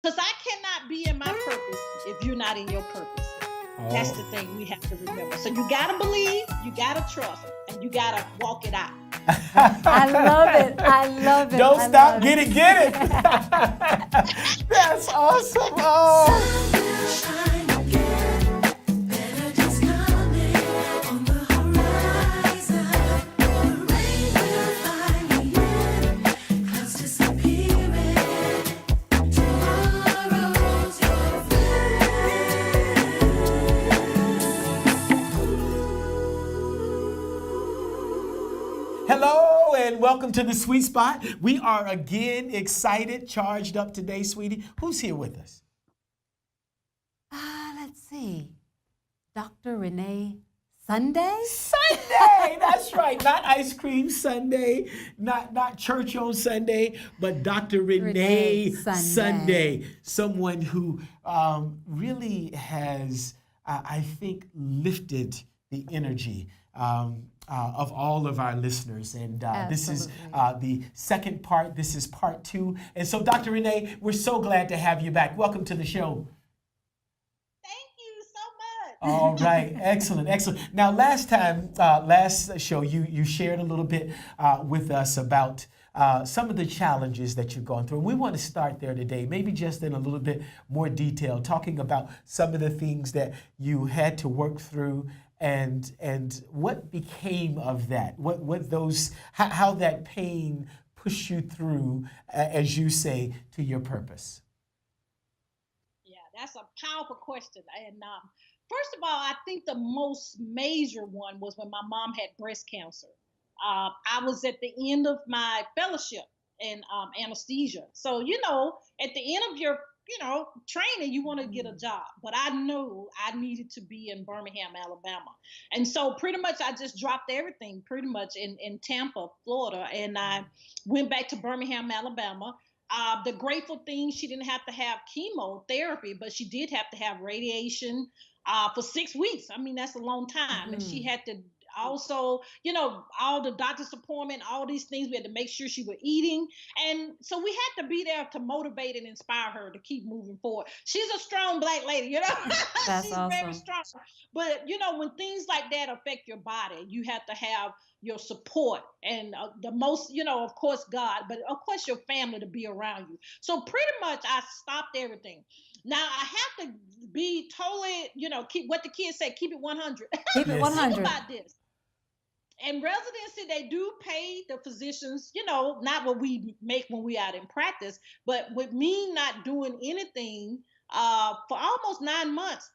Because I cannot be in my purpose if you're not in your purpose. That's the Oh. thing we have to remember. So you got to believe, you got to trust, and you got to walk it out. I love it. I love it. Don't I stop. love Get it. Get it. That's awesome. Oh. Hello and welcome to the Sweet Spot. We are again excited, charged up today, sweetie. Who's here with us? Let's see. Dr. Renee Sunday? Sunday, that's right. Not ice cream Sunday, not church on Sunday, but Dr. Renee Sunday. Someone who really has, I think, lifted the energy of all of our listeners. And this is the second part. This is part 2. And so, Dr. Renee, we're so glad to have you back. Welcome to the show. Thank you so much. All right, excellent, excellent. Now, last show, you shared a little bit with us about some of the challenges that you're going through. And we want to start there today, maybe just in a little bit more detail, talking about some of the things that you had to work through and what became of that, what those, how that pain pushed you through, as you say, to your purpose. Yeah, that's a powerful question. And first of all, I think the most major one was when my mom had breast cancer. I was at the end of my fellowship in anesthesia. So, at the end of your training, you want to get a job. But I knew I needed to be in Birmingham, Alabama. And so pretty much I just dropped everything pretty much in Tampa, Florida. And I went back to Birmingham, Alabama. The grateful thing, she didn't have to have chemotherapy, but she did have to have radiation for 6 weeks. I mean, that's a long time. And she had to also, all the doctor's appointment, all these things, we had to make sure she was eating. And so we had to be there to motivate and inspire her to keep moving forward. She's a strong Black lady, That's she's awesome. very strong. But, when things like that affect your body, you have to have your support and the most, of course, God, but of course your family to be around you. So pretty much I stopped everything. Now I have to be totally, keep what the kids say, keep it 100. Keep it 100. Think about this. In residency, they do pay the physicians, not what we make when we out in practice, but with me not doing anything for almost 9 months,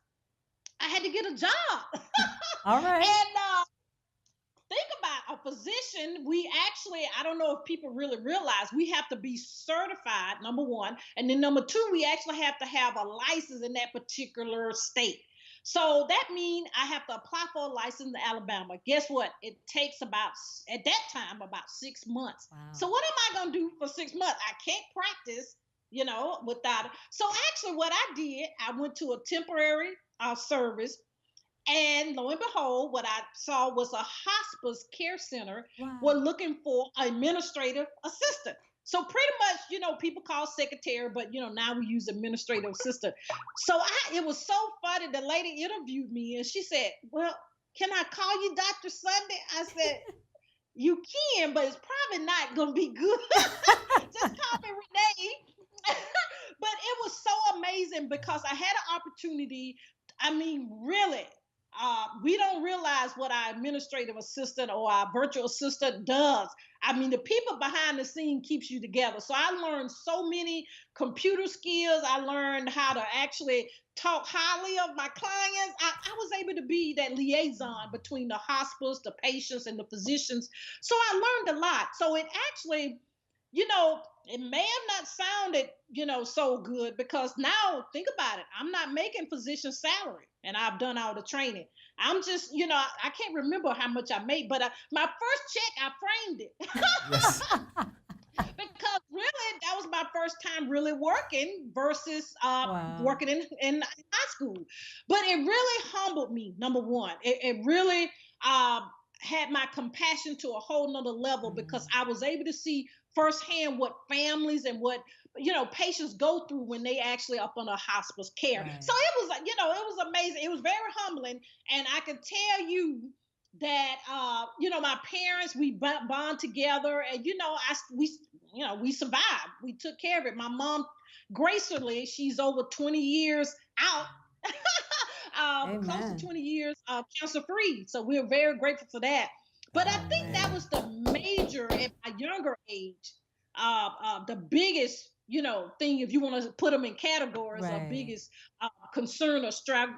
I had to get a job. All right. And think about a physician. We actually, I don't know if people really realize, we have to be certified, number one. And then number two, we actually have to have a license in that particular state. So that means I have to apply for a license in Alabama. Guess what? It takes at that time, about 6 months. Wow. So what am I going to do for 6 months? I can't practice, without it. So actually what I did, I went to a temporary service. And lo and behold, what I saw was a hospice care center. Wow. Were looking for an administrative assistant. So pretty much, people call secretary, but now we use administrative assistant. So it was so funny. The lady interviewed me and she said, "Well, can I call you Dr. Sunday?" I said, "You can, but it's probably not gonna be good. Just call me Renee." But it was so amazing because I had an opportunity. I mean, really. We don't realize what our administrative assistant or our virtual assistant does. I mean, the people behind the scene keeps you together. So I learned so many computer skills. I learned how to actually talk highly of my clients. I was able to be that liaison between the hospitals, the patients, and the physicians. So I learned a lot. So it actually, it may have not sounded, so good because now think about it. I'm not making physician salary and I've done all the training. I'm just, I can't remember how much I made, but my first check, I framed it. Yes. Because really, that was my first time really working versus working in high school. But it really humbled me, number one. It really had my compassion to a whole nother level because I was able to see firsthand what families and what patients go through when they actually up on a hospice care. Right. So it was it was amazing. It was very humbling, and I can tell you that my parents, we bond together, and we survived. We took care of it. My mom, gracefully, she's over 20 years out. Close to Amen. 20 years cancer free. So we're very grateful for that. But I think that Amen. was the major at my younger age, the biggest, thing, if you want to put them in categories of Right. biggest concern or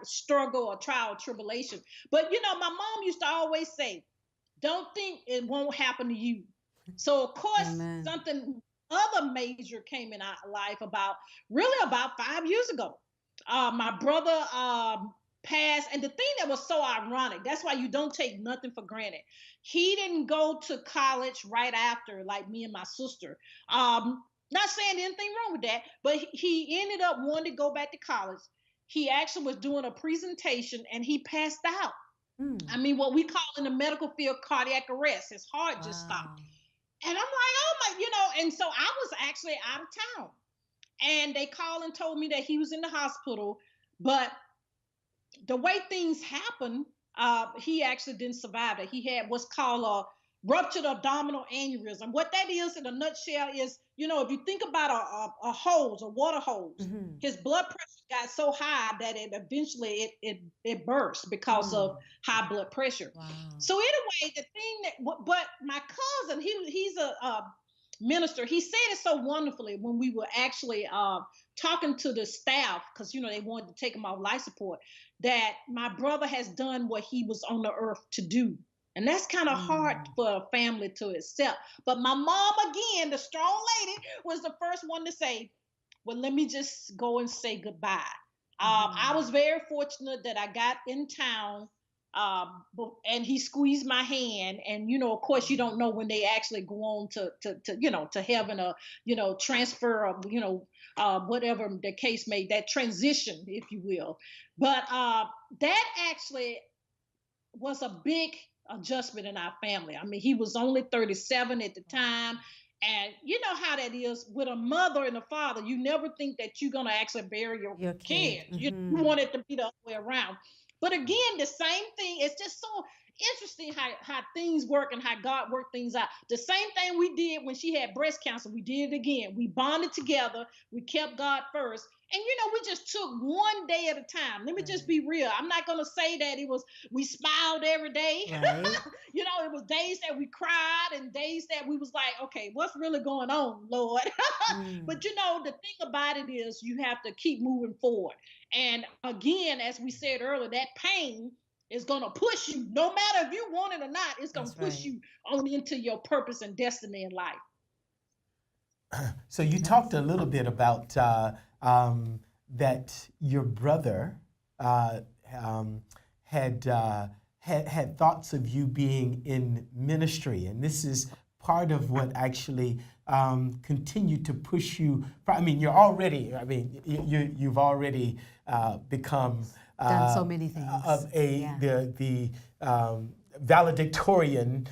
struggle or trial or tribulation. But, my mom used to always say, don't think it won't happen to you. So, of course, Amen. something other major came in our life about 5 years ago. My brother passed, and the thing that was so ironic, that's why you don't take nothing for granted. He didn't go to college right after, like me and my sister. Not saying anything wrong with that, but he ended up wanting to go back to college. He actually was doing a presentation and he passed out. Mm. I mean, what we call in the medical field cardiac arrest. His heart just stopped. Wow. And I'm like, oh my, and so I was actually out of town. And they called and told me that he was in the hospital. But the way things happened, he actually didn't survive it. He had what's called a ruptured abdominal aneurysm. What that is, in a nutshell, is if you think about a hose, a water hose, Mm-hmm. his blood pressure got so high that it eventually it burst because of high blood pressure. Wow. So anyway, the thing but my cousin, he's a minister. He said it so wonderfully when we were actually talking to the staff, because they wanted to take him off life support, that my brother has done what he was on the earth to do. And that's kind of hard for a family to accept. But my mom, again, the strong lady, was the first one to say, well, let me just go and say goodbye. I was very fortunate that I got in town, and he squeezed my hand. And, of course, you don't know when they actually go on to heaven, or, transfer, or, whatever the case may, that transition, if you will. But that actually was a big adjustment in our family. I mean, he was only 37 at the time. And you know how that is with a mother and a father. You never think that you're going to actually bury your kid. You want it to be the other way around. But again, the same thing. It's just so interesting how things work and how God worked things out. The same thing we did when she had breast cancer, we did it again. We bonded together. We kept God first. And we just took one day at a time. Let me just be real. I'm not going to say that we smiled every day. Right. It was days that we cried and days that we was like, okay, what's really going on, Lord? But the thing about it is you have to keep moving forward. And again, as we said earlier, that pain is going to push you, no matter if you want it or not, it's going to push you on into your purpose and destiny in life. So you talked a little bit about that your brother had thoughts of you being in ministry, and this is part of what actually continued to push you. I mean, you've already become done so many things. The valedictorian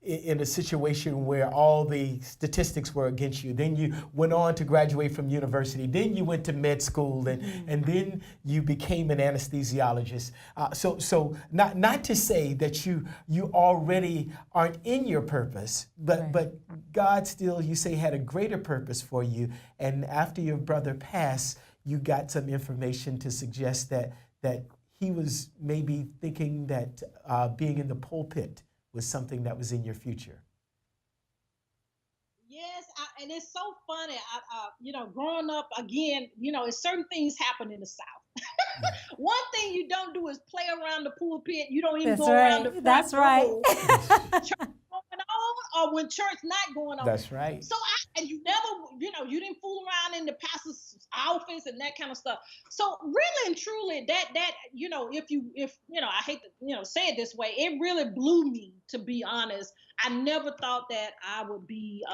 in a situation where all the statistics were against you. Then you went on to graduate from university. Then you went to med school, and then you became an anesthesiologist. So not to say that you already aren't in your purpose, but God still, you say, had a greater purpose for you. And after your brother passed, you got some information to suggest that he was maybe thinking that being in the pulpit was something that was in your future. Yes, and it's so funny. Growing up, again, certain things happen in the South. One thing you don't do is play around the pulpit. You don't even go around the front. That's right. Church going on, or when church not going on. That's right. So and you never, you didn't fool around in the pastor's office and that kind of stuff. So really and truly, that if I hate to say it this way, it really blew me, to be honest. I never thought that I would be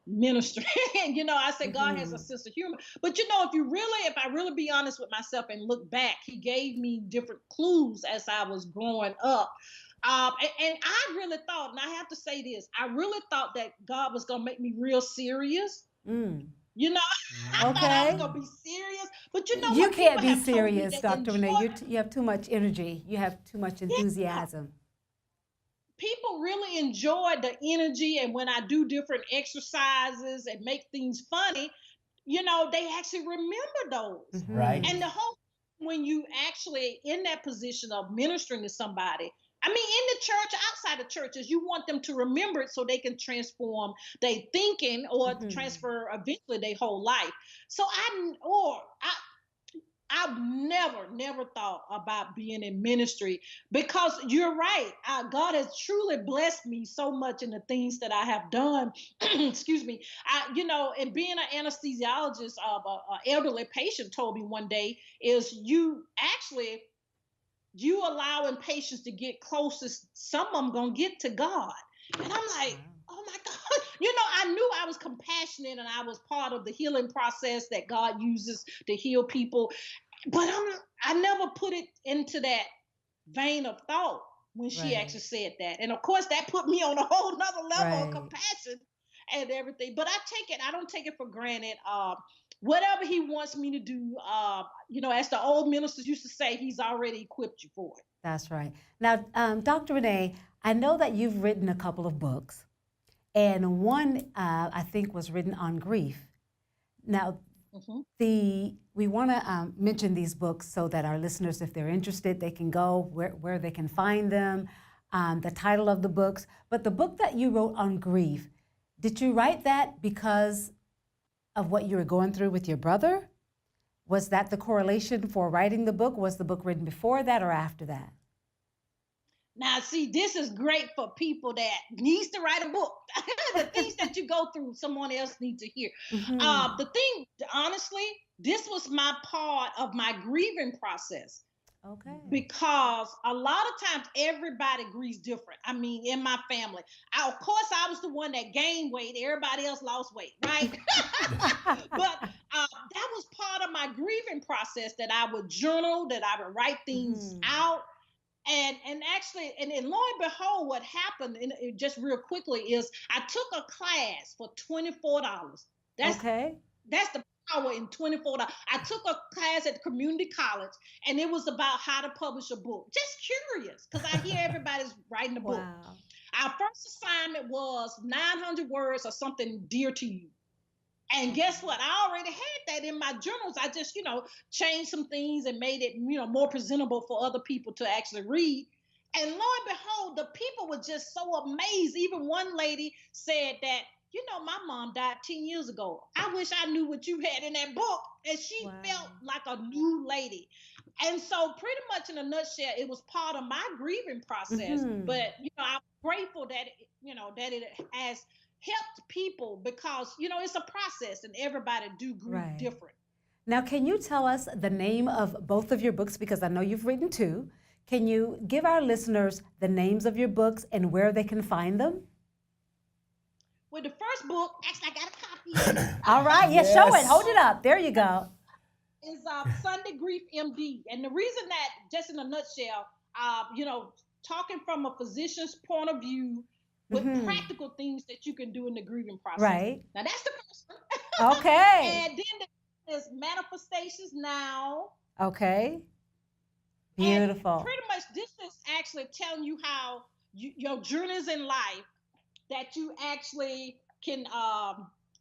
ministering. I said God has a sense of humor. But if I really be honest with myself and look back, he gave me different clues as I was growing up. And I really thought, and I have to say this, I really thought that God was gonna make me real serious. Mm. You know, I thought I was Okay. gonna be serious, but you know You what? People can't be have told me serious, that Dr. Renee. enjoy. You have too much energy. You have too much Yeah, enthusiasm. people really enjoy the energy, and when I do different exercises and make things funny, they actually remember those. Right. And the whole when you actually in that position of ministering to somebody, I mean, in the church, outside the churches, you want them to remember it so they can transform their thinking or Hmm. transfer eventually their whole life. So I've never thought about being in ministry because you're right. God has truly blessed me so much in the things that I have done. Excuse me. And being an anesthesiologist of an elderly patient told me one day is you allowing patients to get closest. Some of them gonna get to God, and I'm like, Wow. oh my God. I knew I was compassionate and I was part of the healing process that God uses to heal people, but I never put it into that vein of thought when she Right. actually said that. And of course, that put me on a whole nother level of Right. compassion and everything. But I don't take it for granted. Whatever he wants me to do, as the old ministers used to say, he's already equipped you for it. That's right. Now, Dr. Renee, I know that you've written a couple of books, and one I think was written on grief. Now, Mhm. we want to mention these books so that our listeners, if they're interested, they can go where they can find them, the title of the books. But the book that you wrote on grief, did you write that because of what you were going through with your brother? Was that the correlation for writing the book? Was the book written before that or after that? Now, see, this is great for people that needs to write a book. The things that you go through, someone else needs to hear. Hmm. The thing, honestly, this was my part of my grieving process Okay. because a lot of times everybody grieves different. I mean, in my family, of course, I was the one that gained weight. Everybody else lost weight, right? But that was part of my grieving process that I would journal, that I would write things Hmm. out, and actually, and lo and behold, what happened, just real quickly, is I took a class for $24. That's Okay. that's the power in $24. I took a class at community college, and it was about how to publish a book. Just curious, because I hear everybody's writing a book. Wow. Our first assignment was 900 words or something dear to you. And guess Okay. what? I already had that in my journals. I just, changed some things and made it, more presentable for other people to actually read. And lo and behold, the people were just so amazed. Even one lady said that, my mom died 10 years ago. I wish I knew what you had in that book. And she Wow. felt like a new lady. And so, pretty much in a nutshell, it was part of my grieving process. Hmm. But, I'm grateful that, that it has helped people because it's a process and everybody do grieve Right. different. Now, can you tell us the name of both of your books? Because I know you've written two. Can you give our listeners the names of your books and where they can find them? With the first book, actually I got a copy of it. All right. Yeah, show it. Hold Yes. it up. There you go. Is Sunday Grief MD. And the reason that, just in a nutshell, talking from a physician's point of view with Hmm. practical things that you can do in the grieving process. Right. Now that's the first one. Okay. And then there's Manifestations Now. Okay. And Beautiful. pretty much this is actually telling you how your journeys in life that you actually can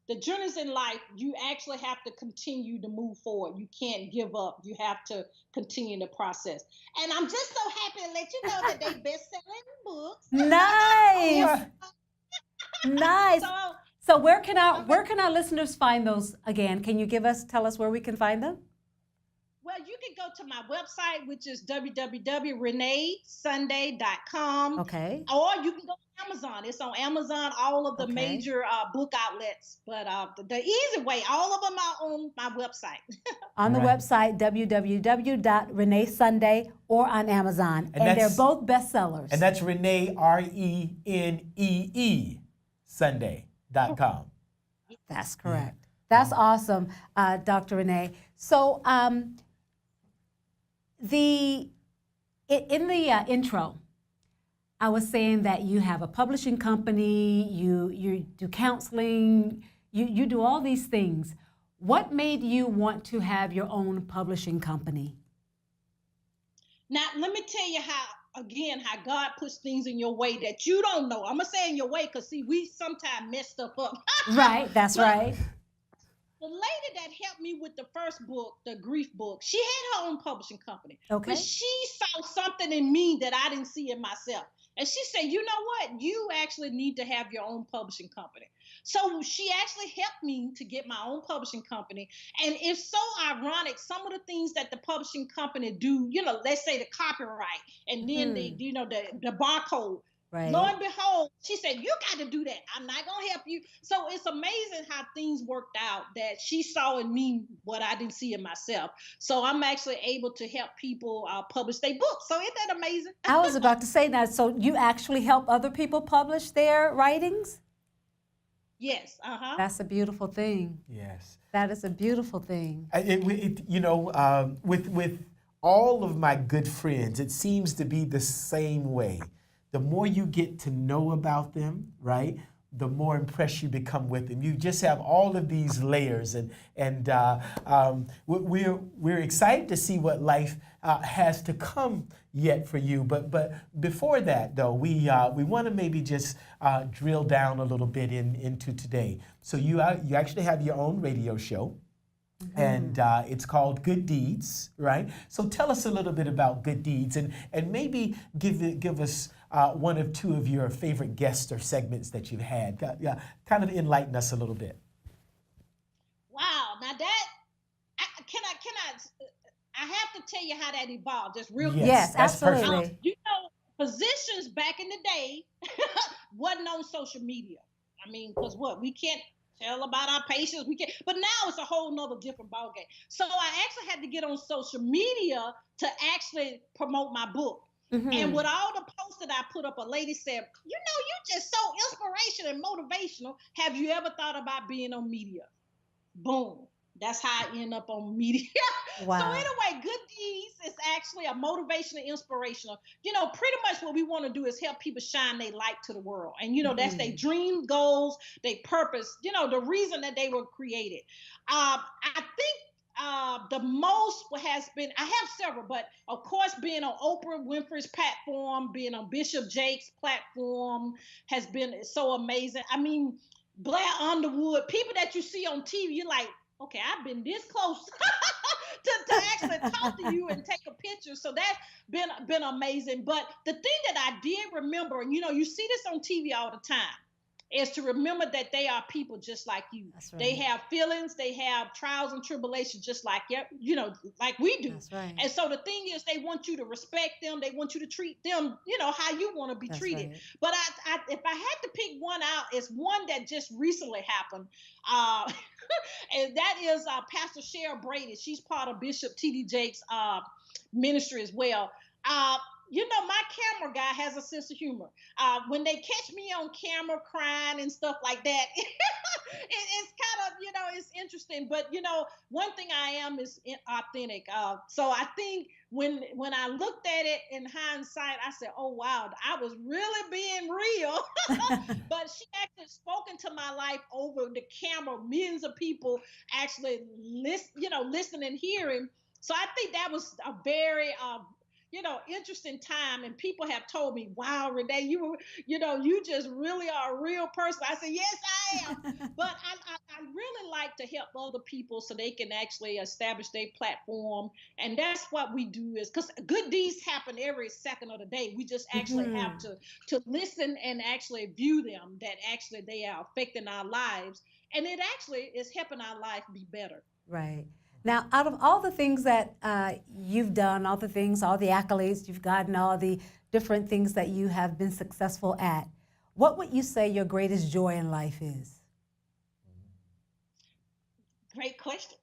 the journeys in life, you actually have to continue to move forward. You can't give up. You have to continue the process. And I'm just so happy to let you know that they best-selling books. Nice. Every- Nice. so So where can our I'm where can our listeners find those again? Can you tell us where we can find them? Well, you can go to my website, which is www.reneesunday.com, Okay. or you can go to Amazon. It's on Amazon, all of the Okay. major book outlets. But the easy way, all of them are on my website. On the Right. website www.reneesunday or on Amazon, And and they're that's both bestsellers. and that's Renee Renee Sunday.com. That's Yeah. correct. That's awesome, Dr. Renee. So in the intro, I was saying that you have a publishing company, you do counseling, you do all these things. What made you want to have your own publishing company? Now, let me tell you how God puts things in your way that you don't know. I'm gonna say in your way, because see, we sometimes mess stuff up. Right, that's But right. the lady that helped me with the first book, the grief book, she had her own publishing company, but Okay. she saw something in me that I didn't see in myself. And she said, you know what? You actually need to have your own publishing company. So she actually helped me to get my own publishing company. And it's so ironic, some of the things that the publishing company do, let's say the copyright, and then Hmm. the barcode. Lo Right. and behold, she said, you got to do that. I'm not going to help you. So it's amazing how things worked out, that she saw in me what I didn't see in myself. So I'm actually able to help people publish their books. So isn't that amazing? I was about to say that. So you actually help other people publish their writings? Yes. Uh-huh. That's a beautiful thing. Yes. That is a beautiful thing. With all of my good friends, it seems to be the same way. The more you get to know about them, right, the more impressed you become with them. You just have all of these layers, and we're excited to see what life has to come yet for you. But before that, though, we want to maybe just drill down a little bit into today. So you actually have your own radio show. Mm-hmm. And it's called Good Deeds, right? So tell us a little bit about Good Deeds, and maybe give us one or two of your favorite guests or segments that you've had. Kind of enlighten us a little bit. Wow. Now that I have to tell you how that evolved, just real quick. Yes, that's perfect. absolutely. Physicians back in the day wasn't on social media. I mean, because we can't tell about our patients. We can, but now it's a whole nother different ballgame. So I actually had to get on social media to actually promote my book. Mm-hmm. And with all the posts that I put up, a lady said, you're just so inspirational and motivational. Have you ever thought about being on media? Boom. That's how I end up on media. Wow. So anyway, Good Deeds is actually a motivational, inspirational. Pretty much what we want to do is help people shine their light to the world. And, that's their dream, goals, their purpose, the reason that they were created. I think the most has been, I have several, but of course, being on Oprah Winfrey's platform, being on Bishop Jake's platform has been so amazing. I mean, Blair Underwood, people that you see on TV, you're like, okay, I've been this close to actually talk to you and take a picture. So that's been amazing. But the thing that I did remember, and you see this on TV all the time, is to remember that they are people just like you. That's right. They have feelings, they have trials and tribulations just like like we do. That's right. And so the thing is, they want you to respect them, they want you to treat them, how you want to be That's treated. Right. But if I had to pick one out, it's one that just recently happened. And that is Pastor Cheryl Brady. She's part of Bishop T.D. Jake's ministry as well. My camera guy has a sense of humor. When they catch me on camera crying and stuff like that, it's kind of, it's interesting. But, one thing I am is authentic. So I think when I looked at it in hindsight, I said, oh, wow, I was really being real. But she actually spoke into my life over the camera. Millions of people actually listen and hearing. So I think that was a very interesting time, and people have told me, wow, Renee, you just really are a real person. I said, yes, I am. But I really like to help other people so they can actually establish their platform. And that's what we do, is because good deeds happen every second of the day. We just actually have to listen and actually view them, that actually they are affecting our lives. And it actually is helping our life be better. Right. Now, out of all the things that you've done, all the accolades you've gotten, all the different things that you have been successful at, what would you say your greatest joy in life is? Great question.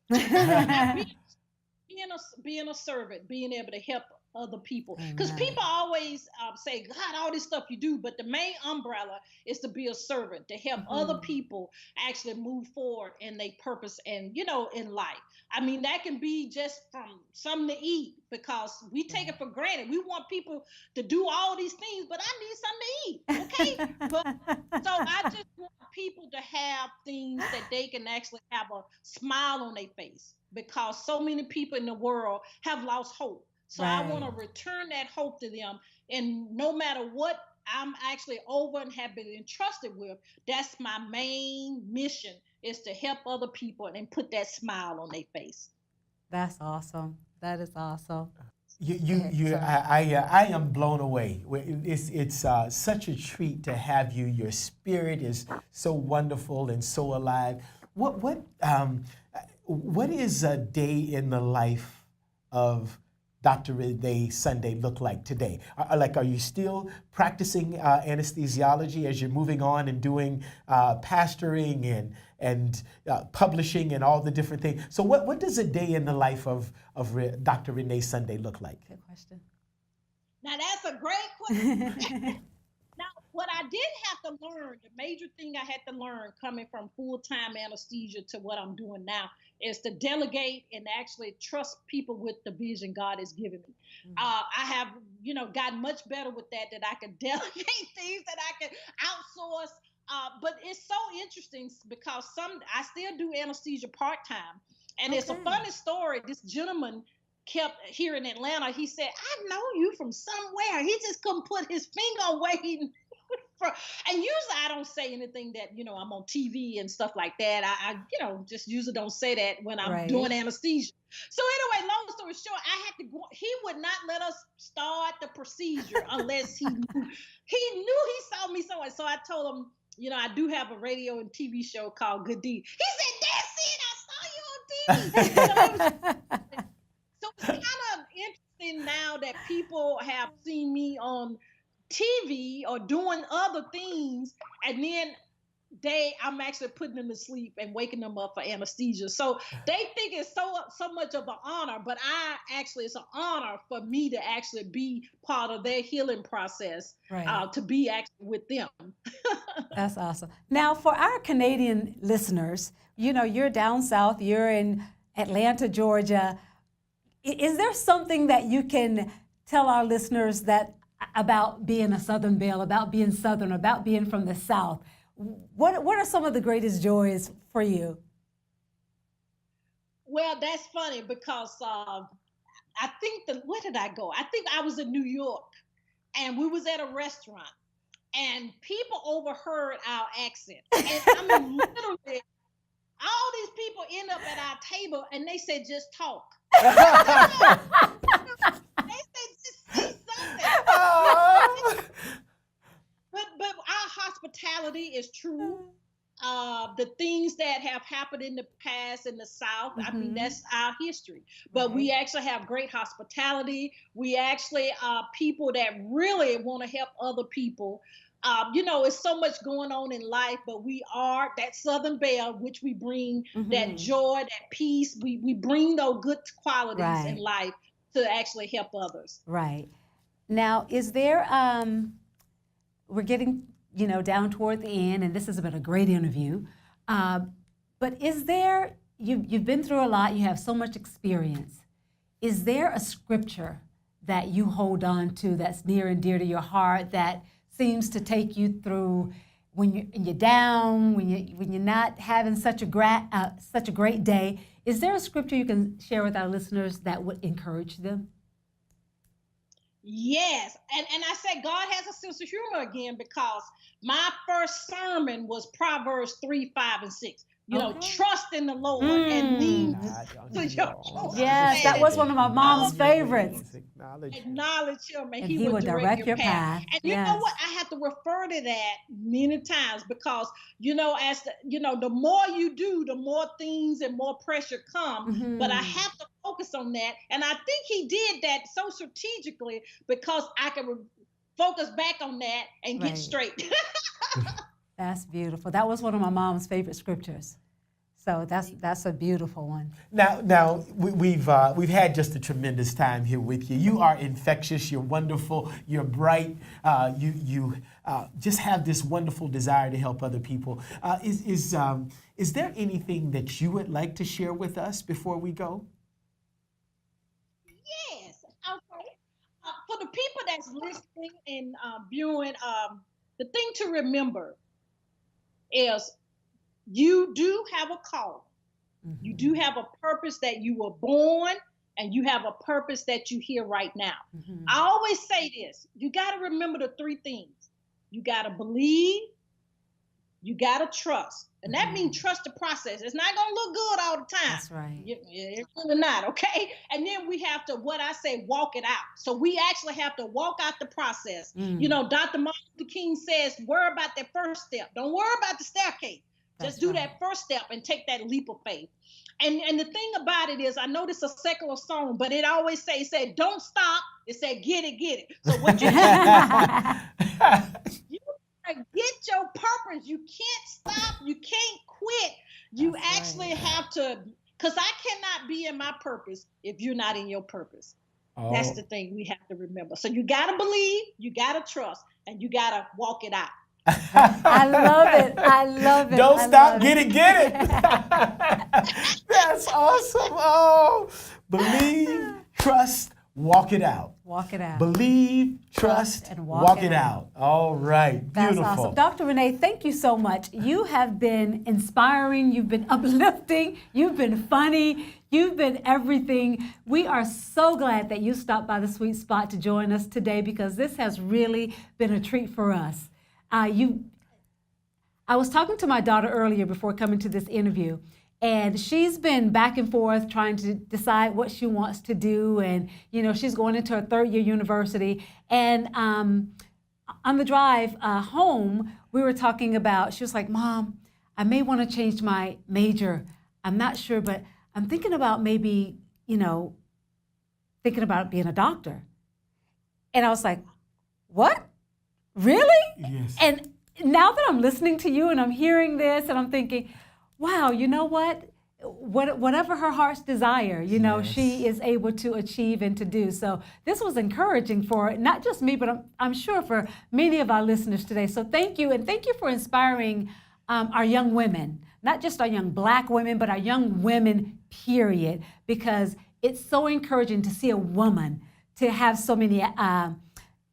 Being a servant, being able to help other people. Because Amen. people always say, God, all this stuff you do, but the main umbrella is to be a servant, to help other people actually move forward in their purpose and, in life. I mean, that can be just from something to eat, because we take it for granted. We want people to do all these things, but I need something to eat, okay? But so I just want people to have things that they can actually have a smile on their face, because so many people in the world have lost hope. So I want Right. to return that hope to them. And no matter what I'm actually over and have been entrusted with, that's my main mission, is to help other people and put that smile on their face. That's awesome. That is awesome. Sorry. I am blown away. It's such a treat to have you. Your spirit is so wonderful and so alive. What is a day in the life of Dr. Renee Sunday look like today? Are you still practicing anesthesiology as you're moving on and doing pastoring and publishing and all the different things? So what does a day in the life of Dr. Renee Sunday look like? Good question. Now, that's a great question. Now, what I did have to learn, the major thing I had to learn coming from full-time anesthesia to what I'm doing now, is to delegate and actually trust people with the vision God has given me. I have, gotten much better with that I can delegate things that I can outsource. But it's so interesting because I still do anesthesia part-time. And it's a funny story. This gentleman kept here in Atlanta. He said, I know you from somewhere. He just couldn't put his finger on where he from. And usually I don't say anything that, I'm on TV and stuff like that. I just usually don't say that when I'm doing anesthesia. So anyway, long story short, I had to go. He would not let us start the procedure unless he knew. He saw me somewhere. So I told him, I do have a radio and TV show called Good Deed. He said, that's it. I saw you on TV. So it's kind of interesting now that people have seen me on TV or doing other things, and then I'm actually putting them to sleep and waking them up for anesthesia. So they think it's so much of an honor, but it's an honor for me to actually be part of their healing process, to be actually with them. That's awesome. Now, for our Canadian listeners, you're down south, you're in Atlanta, Georgia. Is there something that you can tell our listeners about being a Southern Belle, about being Southern, about being from the South? What are some of the greatest joys for you? Well, that's funny because I think where did I go? I think I was in New York, and we was at a restaurant, and people overheard our accent. And I mean, literally, all these people end up at our table, and they said, just talk. They said, just say something. But our hospitality is true. The things that have happened in the past in the South, I mean, that's our history. But we actually have great hospitality. We actually are people that really want to help other people. It's so much going on in life, but we are that Southern Belle, which we bring that joy, that peace. We bring those good qualities in life to actually help others. Right. Now, is there, we're getting, down toward the end, and this has been a great interview, but is there, you've been through a lot, you have so much experience. Is there a scripture that you hold on to that's near and dear to your heart that seems to take you through when you're down, when you're not having such a great day? Is there a scripture you can share with our listeners that would encourage them? Yes, and I said God has a sense of humor again, because my first sermon was Proverbs 3, 5, and 6. Trust in the Lord and lean to your own. Yes, that was one of my mom's favorites. Acknowledge him, and he will will direct your path. And you yes. know what? I have to refer to that many times, because the more you do, the more things and more pressure come. But I have to focus on that, and I think he did that so strategically, because I can focus back on that and get straight. That's beautiful. That was one of my mom's favorite scriptures. So that's a beautiful one. Now we've had just a tremendous time here with you. You are infectious. You're wonderful. You're bright. You just have this wonderful desire to help other people. Is there anything that you would like to share with us before we go? Yes. Okay. For the people that's listening and viewing, the thing to remember is you do have a call. Mm-hmm. You do have a purpose that you were born, and you have a purpose that you hear right now. Mm-hmm. I always say this: you got to remember the three things. You got to believe, you got to trust, and that means trust the process. It's not gonna look good all the time. That's right. It's really not, okay? And then we have to, what I say, walk it out. So we actually have to walk out the process. You know, Dr. Martin Luther King says, worry about that first step. Don't worry about the staircase. Just do that first step and take that leap of faith. And the thing about it is, I know this is a secular song, but it always said, don't stop. It said, get it, get it. So what you you gotta get your purpose. You can't stop. You can't quit. You That's actually right. have to, because I cannot be in my purpose if you're not in your purpose. That's the thing we have to remember. So you got to believe, you got to trust, and you got to walk it out. I love it. I love it. Don't I stop, love get it, get it. That's awesome. Oh, believe, trust, walk it out. Walk it out. Believe, trust, and walk it out. All right, That's beautiful. awesome. Dr. Renee, thank you so much. You have been inspiring, you've been uplifting, you've been funny, you've been everything. We are so glad that you stopped by the Sweet Spot to join us today, because this has really been a treat for us. I was talking to my daughter earlier before coming to this interview, and she's been back and forth trying to decide what she wants to do. And, you know, she's going into her third year university. And on the drive home, we were talking about, she was like, Mom, I may want to change my major. I'm not sure, but I'm thinking about maybe, you know, thinking about being a doctor. And I was like, what? Really? Yes. And now that I'm listening to you and I'm hearing this and I'm thinking, wow, you know what? Whatever her heart's desire, you know, she is able to achieve and to do. So this was encouraging for not just me, but I'm sure for many of our listeners today. So thank you. And thank you for inspiring our young women, not just our young Black women, but our young women, period, because it's so encouraging to see a woman to have so many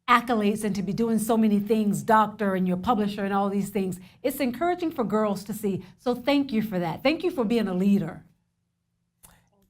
accolades and to be doing so many things, doctor and your publisher and all these things. It's encouraging for girls to see. So thank you for that. Thank you for being a leader.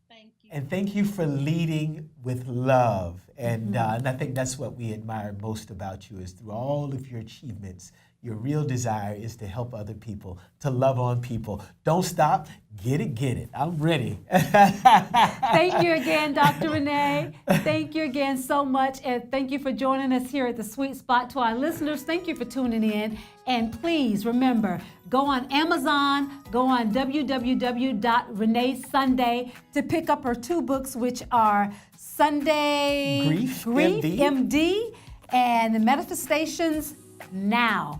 Thank you. And thank you for leading with love. And I think that's what we admire most about you, is through all of your achievements, your real desire is to help other people, to love on people. Don't stop, get it, get it. I'm ready. Thank you again, Dr. Renee. Thank you again so much. And thank you for joining us here at the Sweet Spot. To our listeners, thank you for tuning in. And please remember, go on Amazon, go on www.reneesunday to pick up her two books, which are Sunday Grief, MD, and the Manifestations Now.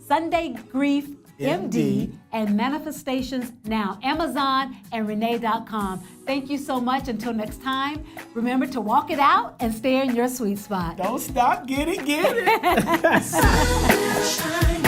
Sunday Grief MD and Manifestations Now. Amazon and Renee.com. Thank you so much. Until next time, remember to walk it out and stay in your sweet spot. Don't stop, get it, get it. Sun will shine.